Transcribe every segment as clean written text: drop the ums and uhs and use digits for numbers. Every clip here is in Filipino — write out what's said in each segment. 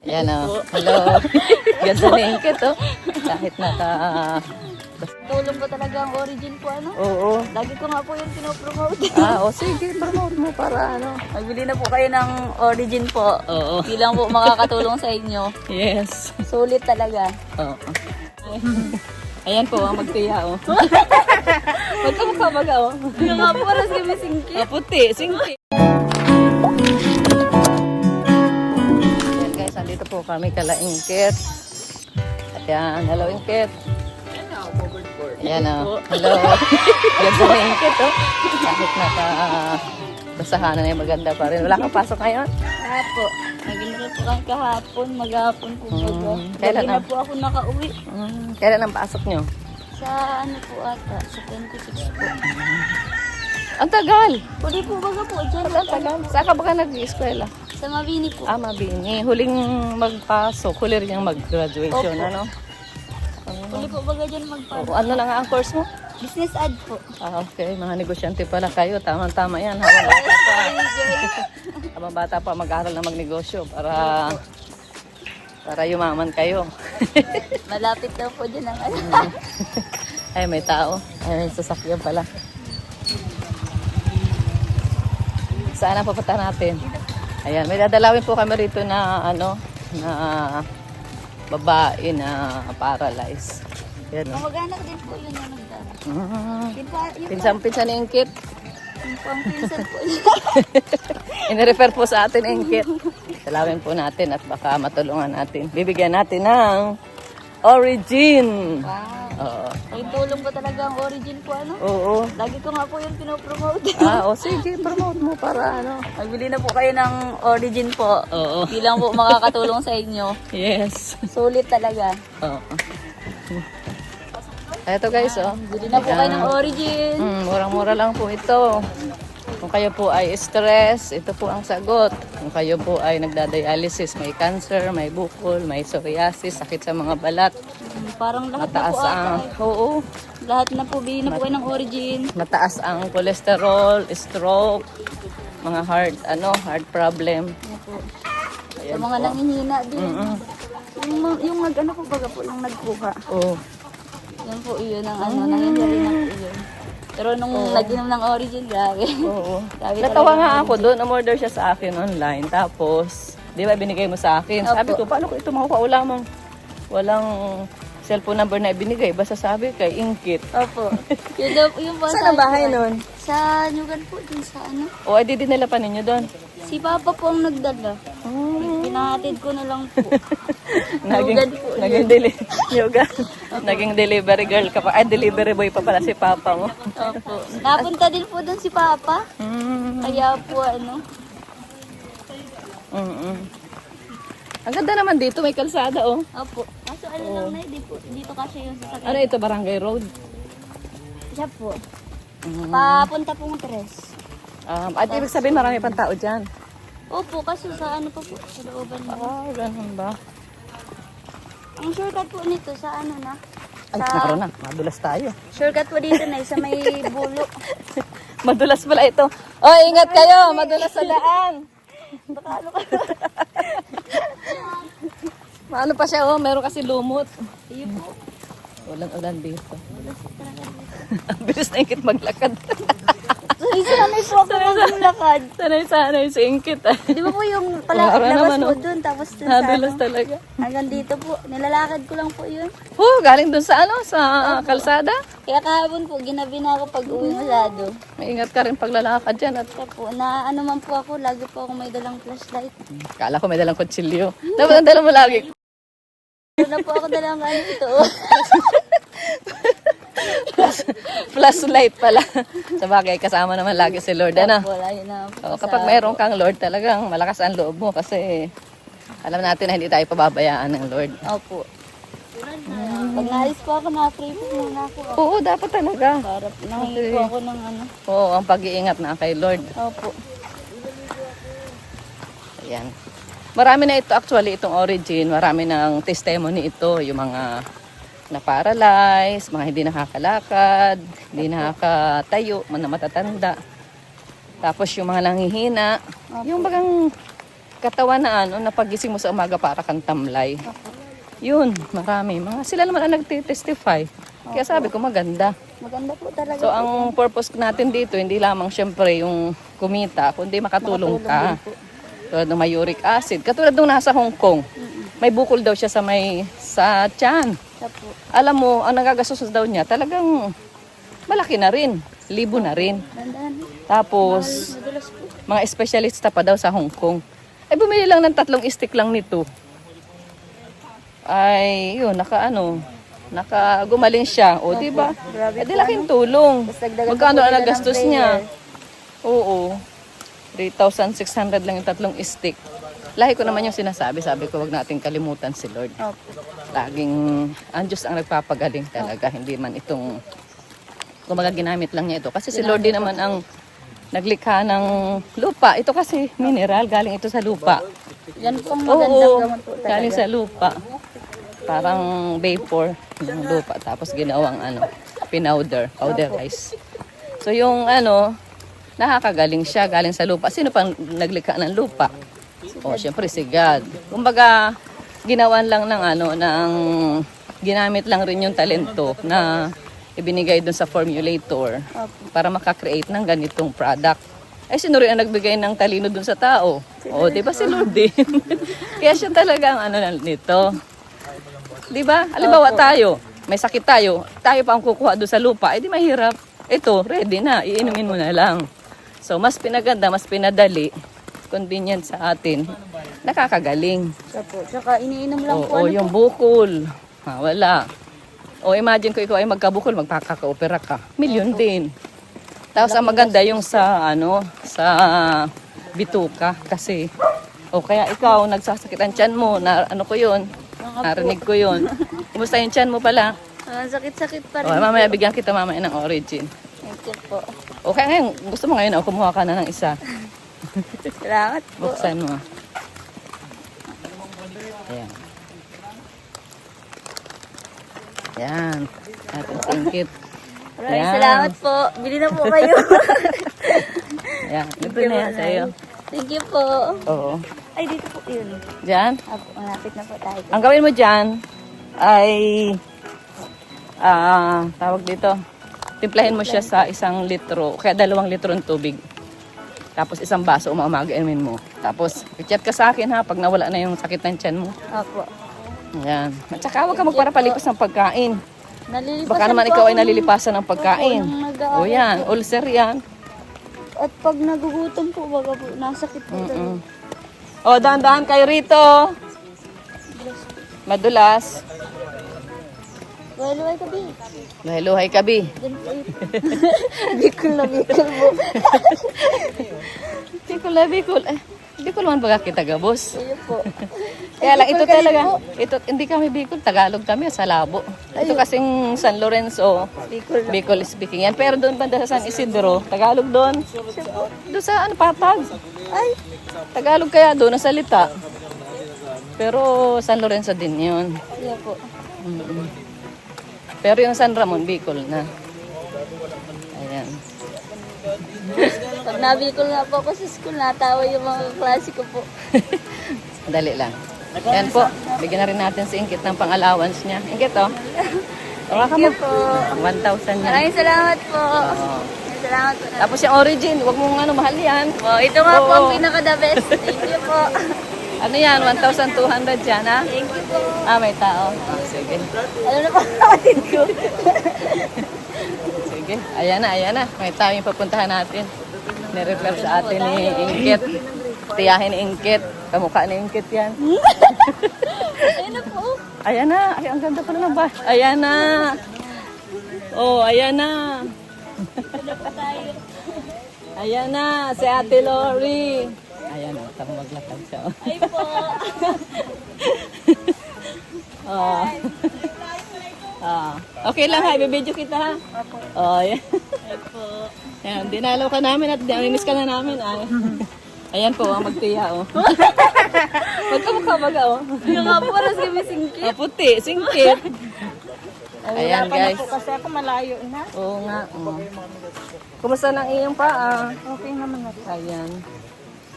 Yan o. Hello. Ganda na ingkit o. Kahit naka... Tulong po talaga ang origin po, ano? Oo. Lagi ko nga po yung pinopromote. O sige, promote mo para ano. Magbili na po kayo ng origin po. Oo. Bilang po makakatulong sa inyo. Yes. Sulit talaga. Oo. Ayan po ang magtiya o. Magkamukha baga o. Yung nga po, paras kami singkit. Puti, singki. Ayan guys, andito po kami kala Ingkit. Ayan, hello Ingkit. Ayan o. Hello. Ganda na Ingkit o. Kahit naka basahan na yung maganda pa rin. Wala kang pasok ngayon? Kaya po, nag-inro po kami kahapon, maghapon po baga. Kailan Lagi na po ako nakauwi. Kailan ang pasok nyo? Sa ano po ata, sa 26 po. Ang tagal. Pwede po baga po, dyan. Ang tagal. Saan ka ba ka nag-eskwela? Sa Mabini po. Mabini. Huling magpasok, huli rin yung mag-graduation, Opo. ano? Pwede po baga dyan magpapasok. Ano na nga ang course mo? Business ad po. Okay. Mga negosyante pala kayo. Tama-tama yan. Habang bata pa. Habang bata pa, mag-aral na magnegosyo para yumaman kayo. Malapit daw po dyan ang ano. Ay, may tao. Ay, may sasakyan pala. Saan ang papunta natin? Ayan, may dadalawin po kami rito na na babae na paralyzed. Yan. Kamag-anak din po yun yung nagdala. Yung Pinsan-pinsan ni Ingkit. pang pinsan po yun. Inirefer po sa atin, Ingkit. Dalawin po natin at baka matulungan natin. Bibigyan natin ng origin. Wow. Oo. Ay, tulong po talaga ang origin po, ano? Oo. Lagi ko nga po yung pinopromote. Sige, promote mo para ano. Magbili na po kayo ng origin po. Oo. Bilang po makakatulong sa inyo. Yes. Sulit talaga. Oo. Eto guys, Bili na po kayo ng origin. Murang-mura lang po ito. Kung kayo po ay stress, ito po ang sagot. Kung kayo po ay nagdadialysis, may cancer, may bukol, may psoriasis, sakit sa mga balat, Parang lahat na mataas po ata. ang, oo, Lahat na po, bili na po kayo ng origin. mataas ang cholesterol, stroke, mga heart problem. Yan po. Sa Ayan mga po. nanghihina din. Yung nag-ano po baga po, yung nagkuha. Oo. Yan po yun ang ano, nangyayari na po yun. Pero nung nag-inom ng origin, grabe. Oo. Grabe Natawa talaga nga ang ako doon, umorder siya sa akin online. Tapos, di ba binigay mo sa akin? Sabi Opo. ko, paano ko ito makukaula mong walang cellphone number na ibinigay? Basta sabi kay Ingkit. Opo. Yun daw, yung po Saan ang bahay ko, nun? Sa Nyugan po, dun sa ano. O, ay di dinala pa ninyo doon? Si Papa po ang nagdala. Pinahatid ko na lang po. Naging, Nyugan po yun. naging delivery girl ka pa. Ay, delivery boy pa pala si Papa mo. Opo. Napunta din po dun si Papa. Kaya po ano. Ang ganda naman dito, may kalsada oh. Opo. Kaso ano lang na, dito kasi yung sasakyan. Ano ito, Barangay Road? Siya po. Papunta pong tres. At ibig sabihin marami pang tao dyan. Opo, kaso sa ano pa po, sa looban na. Ganun ba? Ang shortcut po nito sa ano na. Ay, naroon na, madulas tayo. Shortcut po dito na, sa may bulo. Madulas pala ito. Oy, ingat kayo, madulas sa daan. Baka ano ka. Maano pa siya, meron kasi lumot. Iyo po. Ulan-ulan dito. Ang bilis na Ingkit maglakad. Sanay po ako maglakad. Sanay-sanay si Ingkit. Di ba po yung pala Wala labas naman, po oh. dun, tapos dun sa Nadulas ano, talaga. hanggang dito po, nilalakad ko lang po yun. Galing dun sa sa kalsada. Kaya kahapon po, ginabi na ako pag uwi masyado. Maingat ka rin paglalakad dyan. At Kaya po, na ano man po ako, lagi po ako may dalang flashlight. kala ko may dalang kutsilyo. Dapat ang dala mo lagi. Wala po ako dalang ano ito. Flashlight pala. Sa bagay, kasama naman lagi si Lord. Ano? Wala yun na po. Kapag mayroon kang Lord, talagang malakas ang loob mo kasi alam natin na hindi tayo pababayaan ng Lord. Opo. Pag naalis po ako, na-pray po muna ako. Oo, dapat talaga. Para nangingi po ako ng ano. Oo, ang pag-iingat na kay Lord. Opo. Ayan. Marami na ito actually, itong origin. Marami ng testimony ito. Yung mga na-paralyze, mga hindi nakakalakad, hindi nakakatayo, mga matatanda. Tapos yung mga nanghihina. Yung bagang katawan na ano, na pagising mo sa umaga para kang tamlay. Yun, marami. Sila naman ang nagtitestify. Kaya sabi ko maganda. Maganda po talaga. So ang purpose natin dito, hindi lamang syempre yung kumita, kundi makatulong ka. Tulad ng may uric acid. Katulad nung nasa Hong Kong, may bukol daw siya sa tiyan. Opo. Alam mo, ang nagagastos daw niya, talagang malaki na rin. Libo na rin. Dandan. Tapos, Madulas po. mga espesyalista pa daw sa Hong Kong. Ay, bumili lang ng 3 stick lang nito. Ay, yun, gumaling siya. O, di ba? Grabe Eh, di laking tulong. Tapos dagdagan Magkano pa po ang nila ng nagastos prayer. niya? Oo. 3,600 lang yung 3 stick. Lahi ko naman yung sinasabi. Sabi ko, wag natin kalimutan si Lord. Opo. Laging, ang Diyos ang nagpapagaling talaga. Hindi man itong, kumaga ginamit lang niya ito. Kasi si Lord din naman ang naglikha ng lupa. Ito kasi mineral, galing ito sa lupa. Yan po ang magandang Oo, gamot po talaga. galing sa lupa. Parang vapor yung lupa. Tapos ginawang powderize. So yung nakakagaling siya, galing sa lupa. Sino pang naglikha ng lupa? O, syempre si God. Kumbaga, ginawan lang ng ginamit lang rin yung talento na ibinigay dun sa formulator Opo. para makakreate ng ganitong product. Ay, sino rin ang nagbigay ng talino dun sa tao? O, di ba si Lord din? Kaya siya talaga ang nito. Di ba? Halimbawa tayo, may sakit tayo pa ang kukuha doon sa lupa, di mahirap. Ito, ready na, iinumin mo na lang. So, mas pinaganda, mas pinadali, convenient sa atin, nakakagaling. Opo. Tsaka iniinom lang po. Oo, yung bukol, wala. O, imagine ko ikaw ay magkabukol, magpakaka-opera ka. Milyon din. Tapos ang maganda yung sa bituka kasi kaya ikaw nagsasakit ang tiyan mo na ko yun. Narinig ko yun. Kumusta yung tiyan mo pala? Sakit-sakit pa rin. Mamaya bigyan kita mamaya ng origin. Thank you po. Okay ngayon, gusto mo ngayon kumuha ka na ng isa. Salamat po. Buksan mo. Ayan. Ayan. Ating singkit. Maraming Ayan. salamat po. Bili na po kayo. Ayan. Ito na yan sa'yo. Thank you po. Oo. Ay, dito po yun. Diyan. Apo, malapit na po tayo. Ang gawin mo dyan ay tawag dito, timplahin mo siya sa 1 litro, kaya 2 litro ng tubig. Tapos 1 baso umamagain mo. Tapos, i-chat ka sa akin ha, pag nawala na yung sakit ng tiyan mo. Opo. Ayan. At saka huwag ka magparapalipas ng pagkain. Nalilipasan Baka naman po ikaw ay ako nalilipasan ng pagkain. Opo, nung nag-aaral O yan, po. ulcer yan. At pag nagugutom po, baga po, nasakit po talaga. O, dahan-dahan kayo rito. Madulas. Well, ay kabi. Luhay-luhay kabi. Diyan po ito. Bicol na Bicol po. Bicol. Bicol man baga kita gabos. Ayun po. Kaya lang, ito Bicol kayo talaga, po. hindi kami Bicol, Tagalog kami, sa Labo. Ito kasing San Lorenzo, Bicol. Bicol speaking yan. Pero doon banda sa San Isidro, Tagalog doon. Doon sa Patag. Ay, Tagalog kaya doon ang salita. Pero San Lorenzo din yun. ayun po. Pero yung San Ramon, Bicol na. Ayan. Pag nabicol nga po ako sa school, natawa yung mga klase ko po. Dali lang. Ayan po, bigyan na rin natin si Ingkit ng pang-allowance niya. Ingkit, oh. Tama ka mo. Thank you po. 1,000 yan. Maraming salamat po. Oo. Maraming salamat po. Tapos yung origin, wag mong mahal yan. Oh, ito nga po Oo. ang pinaka-the best. Thank you po. Ano yan, 1,200 yan, ha? Thank you po. May tao. Sige. Ano na po kapatid ko? Sige. Ayan na. May tao yung papuntahan natin. Nirefer sa atin ni Ingkit. Tiyahin ni Ingkit. Kamukha ni Ingkit yan. Ayun na po. Ayan na. Ay, ang ganda pala ng bahay. Ayan na. Oh, ayan na. Ayan na. Si Ate Lori. Ayan na. Tama maglakad siya. Ay po. Oh. Okay lang ha. Ibibidyo kita ha. Oh, ayan. Ay po. Ayan. Dinalaw ka namin at dinamiss ka na namin. Ay. Ayan po, ang magtiya, oh. Magkamukha baga, oh. Yung nga po, ras kami singkit. Oh, puti, singkit. Ayan, guys. Kasi ako malayo na. Oo nga. Kumusta ng iyong paa? Okay naman na. Ayan.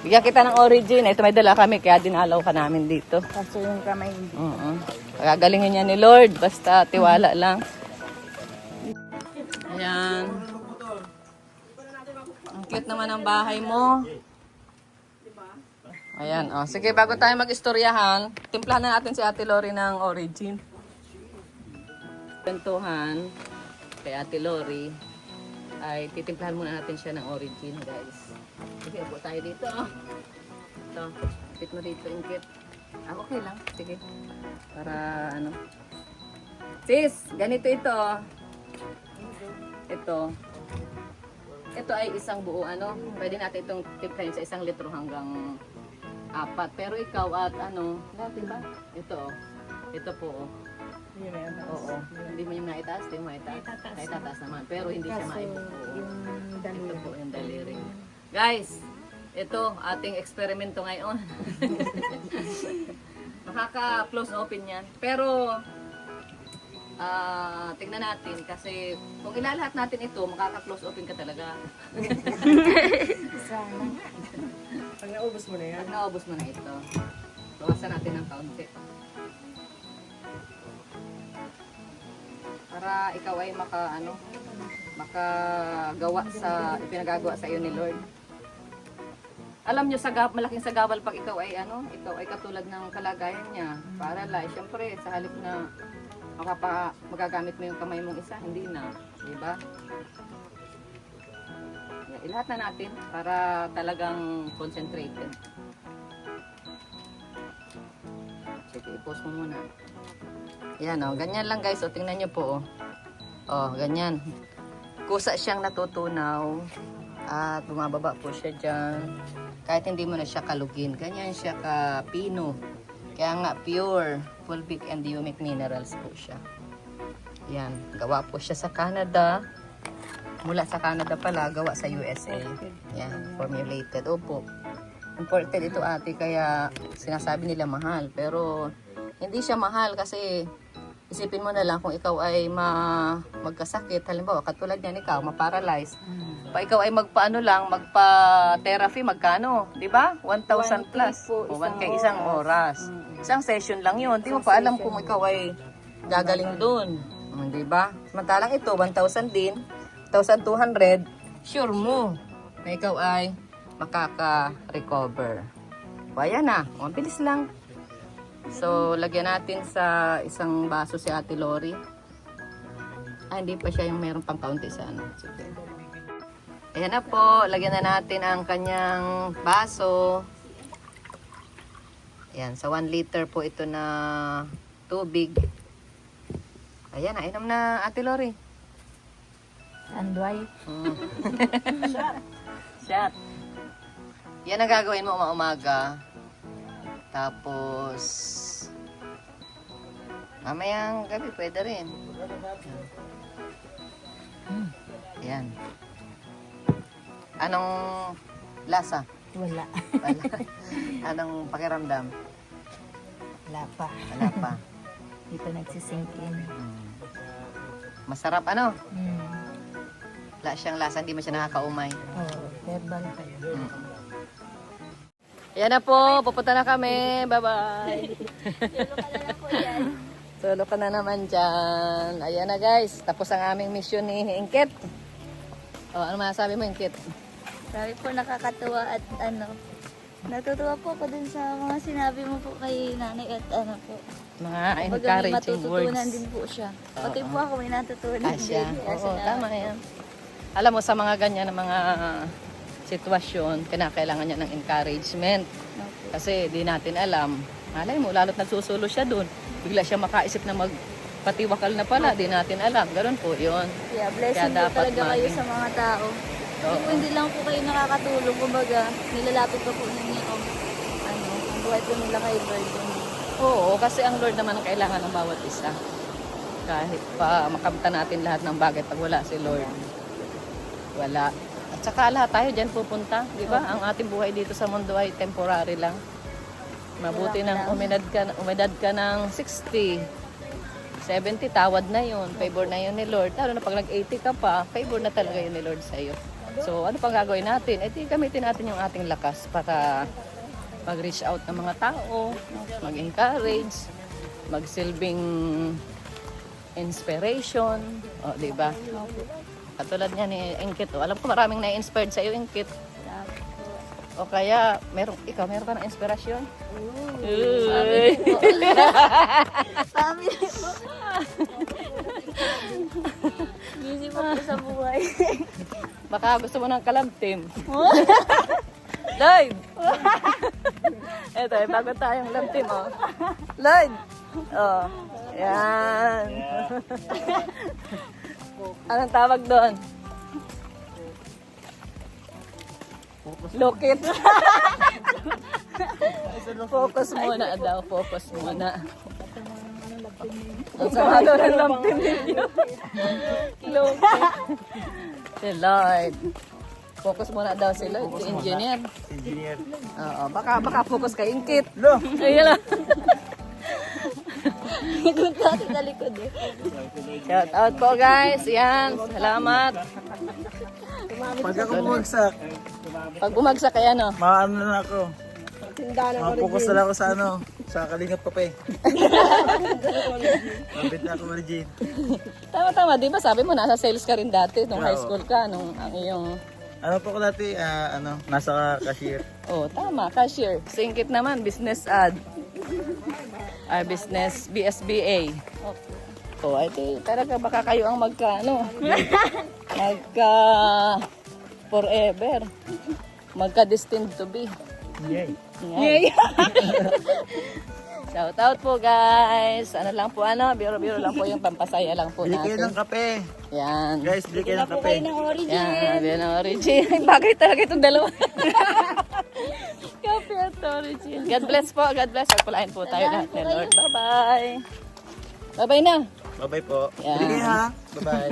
Bigyan kita ng origin. Ito may dala kami, kaya dinalaw ka namin dito. Kaso yung kamay hindi. Gagalingin niya ni Lord. Basta tiwala lang. Ayan. Ang cute naman ang bahay mo. Ayan, oh. Sige, bago tayo mag-istoryahan, timplahan na natin si Ate Lori ng origin. Kwentuhan kay Ate Lori ay titimplahan muna natin siya ng origin, guys. Sige, upo tayo dito. Ito, kapit mo dito, ingkit. Okay lang, sige. Para ano. Sis, ganito ito. Ito ay isang buo ano. Pwede natin itong timplahin sa 1 litro hanggang 4. Pero ikaw at ano, dati ba? Ito po. Oo. Hindi mo yung naitaas, hindi mo maitaas. Ay, tataas naman. Pero hindi siya maibuo. Ito po yung daliri. Guys, ito ating eksperimento ngayon. Makaka-close open yan. Pero, tingnan natin kasi kung ilalahat natin ito, makaka-close open ka talaga. Sana. Pag naubos mo na yan. Pag naubos mo na ito, bawasan natin ng kaunti. Para ikaw ay makagawa sa ipinagagawa sa iyo ni Lord. Alam niyo malaking sagabal pag ikaw ay katulad ng kalagayan niya. Para syempre sa halip na magagamit mo yung kamay mong isa, hindi na, di ba? Ilahat na natin para talagang concentrated. Sige, i-pause mo muna. Yan ganyan lang guys. O, tingnan nyo po. Ganyan. Kusa siyang natutunaw at bumababa po siya dyan. Kahit hindi mo na siya kalugin. Ganyan siya ka-pino. Kaya nga pure, fulvic and humic minerals po siya. Yan. Gawa po siya sa Canada. Mula sa Canada pala, gawa sa USA. Yan, formulated. Opo. Imported ito ate, kaya sinasabi nila mahal. Pero hindi siya mahal kasi isipin mo na lang kung ikaw ay magkasakit. Halimbawa, katulad niyan ikaw, ma-paralyze. Pa ikaw ay magpa-therapy, magkano? Di ba? 1,000 plus. O 1K isang oras. Isang session lang yun. Di mo pa alam kung ikaw ay gagaling doon. Di ba? Samantalang ito, 1,000 din. 1,200, sure mo na ikaw ay makaka-recover. O, ayan na. O, bilis lang. So, lagyan natin sa isang baso si Ate Lori. Hindi pa siya yung meron pang kaunti sa ano. Sige. Ayan na po. Lagyan na natin ang kanyang baso. Ayan. Sa 1 liter po ito na tubig. Ayan na. Inom na Ate Lori. Anduay. Shot. Yan ang gagawin mo umaga. Tapos mamayang gabi pwede rin. Yan. Anong lasa? Wala. Anong pakiramdam? Wala pa. Wala pa. Dito nagsisink in. Masarap ano? Wala siyang lasa, hindi mo siya nakakaumay. Herbal. Yan na po, pupunta na kami. Bye-bye. Solo ka na naman dyan. Ayan na guys, tapos ang aming mission ni Ingkit. Ano masasabi mo Ingkit? Sabi po nakakatuwa at natutuwa po ako dun sa mga sinabi mo po kay nanay at po. Mga May encouraging matututunan words. din po siya. Pati po ako may natutunan Asya. din. Oo, tama yan. Alam mo, sa mga ganyan na mga sitwasyon, kinakailangan niya ng encouragement. Kasi di natin alam. Malay mo, lalo't nagsusulo siya dun. Bigla siya makaisip na magpatiwakal na pala. Di natin alam. Ganun po yun. Yeah, blessing Kaya po dapat talaga kayo maging- sa mga tao. Hindi lang po kayo nakakatulong. Kumbaga, nilalapit pa po ninyo ang buhay po nila kay Lord. Oo, kasi ang Lord naman ang kailangan ng bawat isa. Kahit pa makamtan natin lahat ng bagay pag wala si Lord. Wala. At saka lahat tayo dyan pupunta, di ba? Ang ating buhay dito sa mundo ay temporary lang. Mabuti nang umedad ka ng 60, 70, tawad na yun. Favor na yun ni Lord. Lalo na pag nag-80 ka pa, favor na talaga yun ni Lord sa'yo. So, ano pang gagawin natin? Eh, di gamitin natin yung ating lakas para mag-reach out ng mga tao, mag-encourage, magsilbing inspiration. O, di ba? Katulad niya ni Ingkit. O, alam ko maraming na-inspired sa iyo, Ingkit. O kaya, meron ka ng inspirasyon? Uy. Family po. Busy po po sa buhay. Baka gusto mo ng kalamtim. Lloyd! Ito, bago tayong lamtim, oh. Lloyd! Oh, yan. Anong tawag doon? Lokit. Focus muna daw, focus muna. Ang sama daw ng lamtim ninyo. Lokit. Si Lloyd. Focus muna daw si Lloyd, si engineer. Engineer. Oo, baka focus kay Ingkit. Lo! Ayun lang. Ikot natin sa likod eh. Shout out po guys. Yan, salamat. Pag ako bumagsak, Pag bumagsak kay ano. maano na ako. Mapokus na lang ako sa sa Kalingap Kape. Mabit na ako, Marjin. Tama, di ba sabi mo nasa sales ka rin dati nung high school ka, nung ang iyong... Ano po ko dati, nasa cashier. Oh, tama, cashier. Singkit naman, business ad. Business BSBA. Oh, ay di, talaga baka kayo ang magka forever. Magka destined to be. Yay! Yay! Shout out po guys. Ano lang po biro-biro lang po yung pampasaya lang po Bili kayo natin. ng kape. Yan. Guys, bili kayo ng kape. Yan, yan ang origin. Bagay talaga itong dalawa. Kape at origin. God bless po, God bless. Pagpalain po tayo lahat ni Lord. Bye-bye. Bye-bye na. Bye-bye po. Yan. Bili kayo ha. Bye-bye.